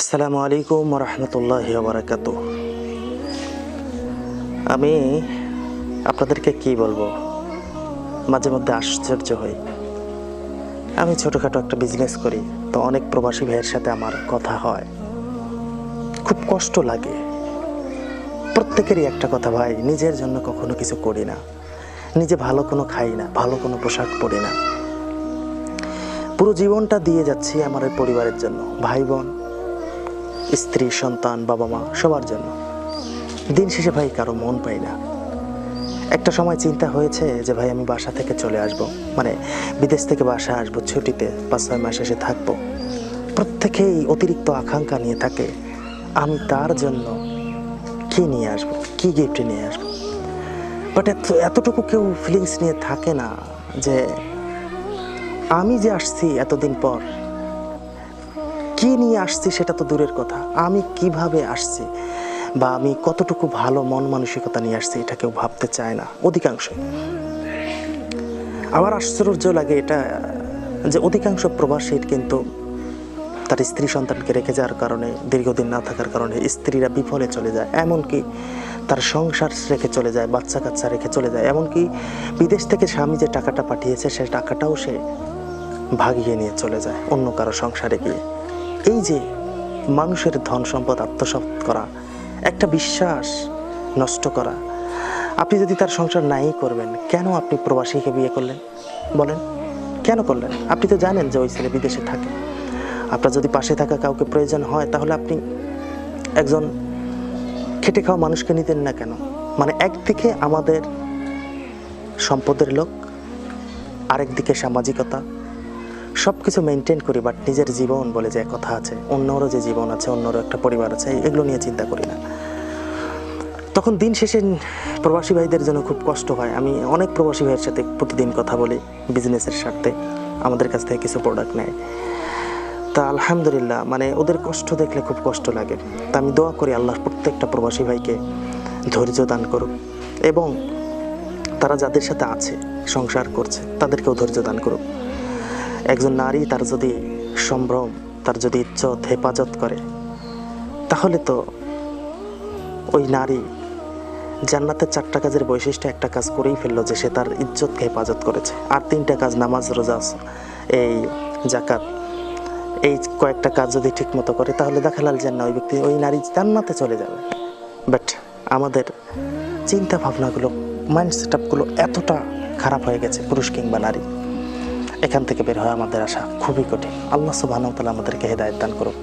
আসসালামু আলাইকুম ওয়া রাহমাতুল্লাহি ওয়া বারাকাতুহু। আমি আপনাদেরকে কি বলবো, মাঝে মধ্যে আশ্চর্য হই। আমি ছোটোখাটো একটা বিজনেস করি, তো অনেক প্রবাসী ভাইয়ের সাথে আমার কথা হয়, খুব কষ্ট লাগে। প্রত্যেকেরই একটা কথা, ভাই নিজের জন্য কখনো কিছু করি না, নিজে ভালো কোনো খাই না, ভালো কোনো পোশাক পরি না, পুরো জীবনটা দিয়ে যাচ্ছি আমার এই পরিবারের জন্য, ভাই বোন, স্ত্রী, সন্তান, বাবা মা, সবার জন্য। দিন শেষে ভাই কারো মন পাই না। একটা সময় চিন্তা হয়েছে যে ভাই আমি বাসা থেকে চলে আসব, মানে বিদেশ থেকে বাসা আসবো, ছুটিতে 5-6 মাস এসে থাকবো। প্রত্যেকেই অতিরিক্ত আকাঙ্ক্ষা নিয়ে থাকে, আমি তার জন্য কি নিয়ে আসবো, কি গিফট নিয়ে আসবো। বাট এতটুকু কেউ ফিলিংস নিয়ে থাকে না যে আমি যে আসছি এতদিন পর, কি নিয়ে আসছি সেটা তো দূরের কথা, আমি কিভাবে আসছি বা আমি কতটুকু ভালো মন মানসিকতা নিয়ে আসছি এটা কেউ ভাবতে চায় না অধিকাংশ। আবার আশ্চর্য লাগে এটা যে অধিকাংশ প্রবাসীর কিন্তু তার স্ত্রী সন্তানকে রেখে যাওয়ার কারণে, দীর্ঘদিন না থাকার কারণে স্ত্রীরা বিফলে চলে যায়, এমনকি তার সংসার রেখে চলে যায়, বাচ্চা কাচ্চা রেখে চলে যায়, এমনকি বিদেশ থেকে স্বামী যে টাকাটা পাঠিয়েছে সে টাকাটাও সে ভাগিয়ে নিয়ে চলে যায় অন্য কারো সংসারে গিয়ে। এই যে মানুষের ধন সম্পদ আত্মসাৎ করা, একটা বিশ্বাস নষ্ট করা। আপনি যদি তার সংসার নাই করবেন, কেন আপনি প্রবাসীকে বিয়ে করলেন বলেন? কেন করলেন? আপনি তো জানেন যে ওই ছেলে বিদেশে থাকে। আপনার যদি পাশে থাকা কাউকে প্রয়োজন হয়, তাহলে আপনি একজন খেটে খাওয়া মানুষকে নিতেন না কেন? মানে একদিকে আমাদের সম্পদের লোক, আরেকদিকে সামাজিকতা, সব কিছু মেনটেন করি, বাট নিজের জীবন বলে যে কথা আছে, অন্যরও যে জীবন আছে, অন্যরও একটা পরিবার আছে, এগুলো নিয়ে চিন্তা করি না। তখন দিন শেষে প্রবাসী ভাইদের জন্য খুব কষ্ট হয়। আমি অনেক প্রবাসী ভাইয়ের সাথে প্রতিদিন কথা বলি, বিজনেসের স্বার্থে আমাদের কাছ থেকে কিছু প্রোডাক্ট নেয়। তা আলহামদুলিল্লাহ, মানে ওদের কষ্ট দেখলে খুব কষ্ট লাগে। তা আমি দোয়া করি আল্লাহ প্রত্যেকটা প্রবাসী ভাইকে ধৈর্য দান করুক, এবং তারা যাদের সাথে আছে, সংসার করছে, তাদেরকেও ধৈর্য দান করুক। একজন নারী তার যদি সম্ভ্রম, তার যদি ইজ্জত হেফাজত করে, তাহলে তো ওই নারী জান্নাতের 4টা কাজের বৈশিষ্ট্য একটা কাজ করেই ফেললো, যে সে তার ইজ্জতকে হেফাজত করেছে। আর 3টা কাজ, নামাজ, রোজা, এই জাকাত, এই কয়েকটা কাজ যদি ঠিক মতো করে, তাহলে দেখালাল জান্নাত, ওই ব্যক্তি, ওই নারী জান্নাতে চলে যাবে। বাট আমাদের চিন্তা ভাবনাগুলো, মাইন্ড সেট আপগুলো এতটা খারাপ হয়ে গেছে, পুরুষ কিংবা নারী, এখান থেকে বের হয়ে আমাদের আসা খুবই কঠিন। আল্লাহ সুবহানাহু ওয়া তাআলা আমাদেরকে হেদায়েত দান করুক।